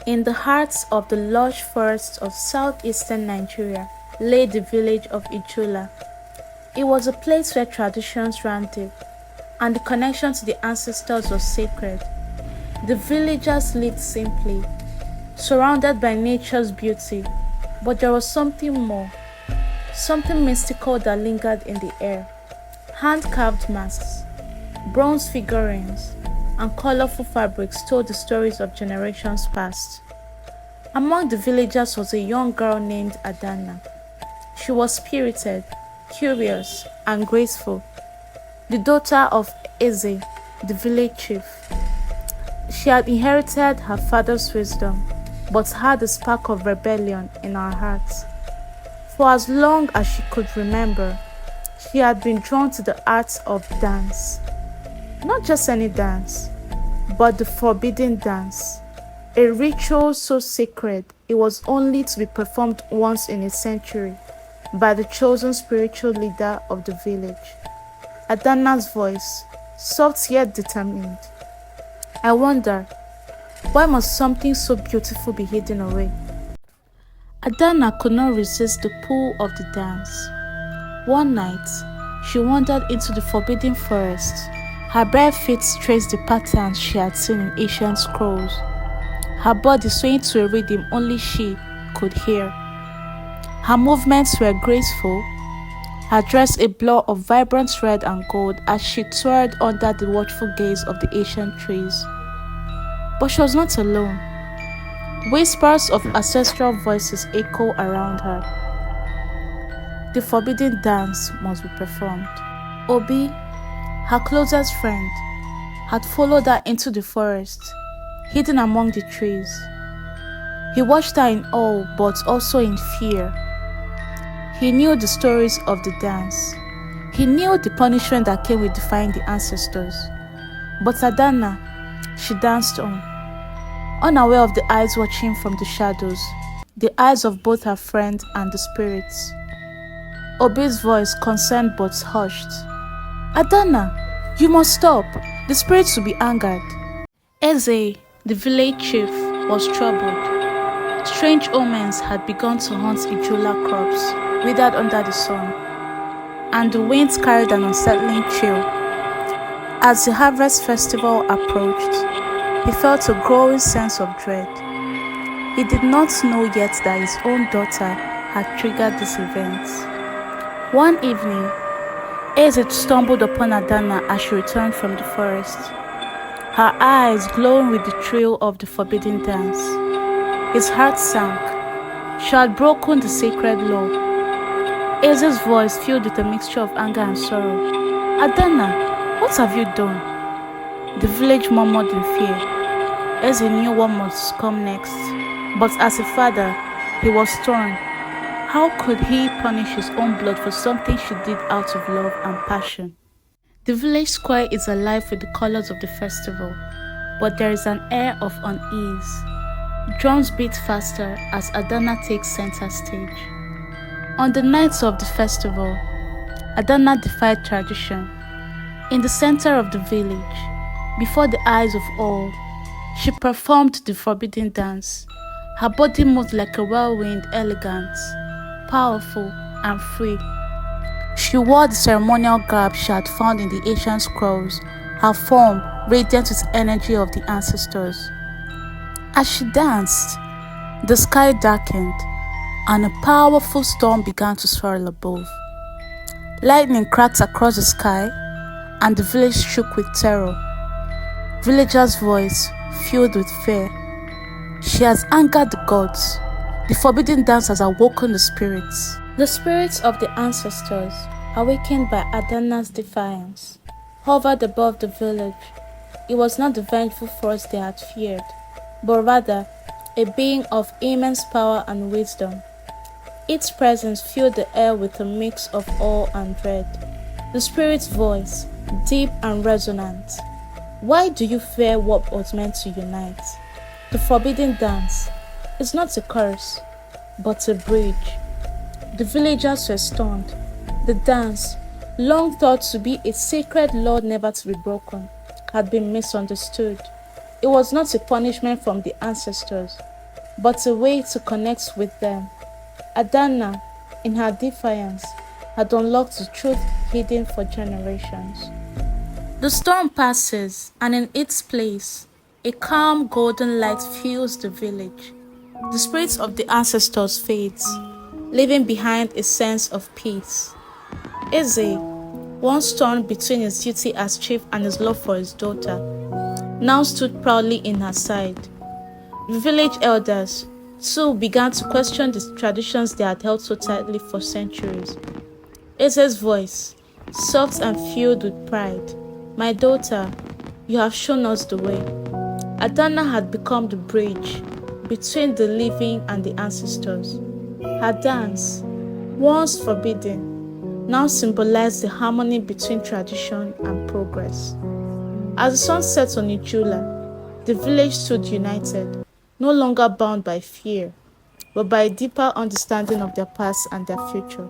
In the heart of the lush forests of southeastern Nigeria lay the village of Ijola. It was a place where traditions ran deep, and the connection to the ancestors was sacred. The villagers lived simply, surrounded by nature's beauty, but there was something more, something mystical that lingered in the air. Hand-carved masks, bronze figurines, and colorful fabrics told the stories of generations past. Among the villagers was a young girl named Adana. She was spirited, curious, and graceful, the daughter of Eze, the village chief. She had inherited her father's wisdom, but had a spark of rebellion in her heart. For as long as she could remember, she had been drawn to the art of dance. Not just any dance, but the forbidden dance. A ritual so sacred it was only to be performed once in a century by the chosen spiritual leader of the village. Adana's voice, soft yet determined. I wonder, why must something so beautiful be hidden away? Adana could not resist the pull of the dance. One night, she wandered into the forbidden forest. Her bare feet traced the patterns she had seen in ancient scrolls. Her body swaying to a rhythm only she could hear. Her movements were graceful, her dress a blur of vibrant red and gold as she twirled under the watchful gaze of the ancient trees. But she was not alone. Whispers of ancestral voices echo around her. The forbidden dance must be performed. Obi, her closest friend, had followed her into the forest, hidden among the trees. He watched her in awe but also in fear. He knew the stories of the dance. He knew the punishment that came with defying the ancestors. But Adana, she danced on, unaware of the eyes watching from the shadows, the eyes of both her friend and the spirits. Obi's voice, concerned but hushed. Adana, you must stop. The spirits will be angered. Eze, the village chief, was troubled. Strange omens had begun to haunt Ijola crops, withered under the sun, and the winds carried an unsettling chill. As the harvest festival approached, he felt a growing sense of dread. He did not know yet that his own daughter had triggered these events. One evening, Eze stumbled upon Adana as she returned from the forest, her eyes glowing with the thrill of the forbidden dance. His heart sank. She had broken the sacred law. Eze's voice filled with a mixture of anger and sorrow. Adana, what have you done? The village murmured in fear. Eze knew what must come next, but as a father, he was torn. How could he punish his own blood for something she did out of love and passion? The village square is alive with the colors of the festival, but there is an air of unease. Drums beat faster as Adana takes center stage. On the nights of the festival, Adana defied tradition. In the center of the village, before the eyes of all, she performed the forbidden dance. Her body moved like a whirlwind, elegant, powerful, and free. She wore the ceremonial garb she had found in the ancient scrolls, her form radiant with the energy of the ancestors. As she danced, the sky darkened, and a powerful storm began to swirl above. Lightning cracked across the sky, and the village shook with terror. Villagers' voice filled with fear. She has angered the gods. The forbidden dance has awoken the spirits. The spirits of the ancestors, awakened by Adana's defiance, hovered above the village. It was not the vengeful force they had feared, but rather a being of immense power and wisdom. Its presence filled the air with a mix of awe and dread. The spirit's voice, deep and resonant. Why do you fear what was meant to unite? The forbidden dance is not a curse, but a bridge. The villagers were stunned. The dance, long thought to be a sacred law never to be broken, had been misunderstood. It was not a punishment from the ancestors, but a way to connect with them. Adana, in her defiance, had unlocked the truth hidden for generations. The storm passes, and in its place, a calm golden light fills the village. The spirits of the ancestors fades, leaving behind a sense of peace. Eze, once torn between his duty as chief and his love for his daughter, now stood proudly in her side. The village elders, too, began to question the traditions they had held so tightly for centuries. Eze's voice, soft and filled with pride, "My daughter, you have shown us the way." Adana had become the bridge between the living and the ancestors. Her dance, once forbidden, now symbolized the harmony between tradition and progress. As the sun set on Ijula, the village stood united, no longer bound by fear, but by a deeper understanding of their past and their future.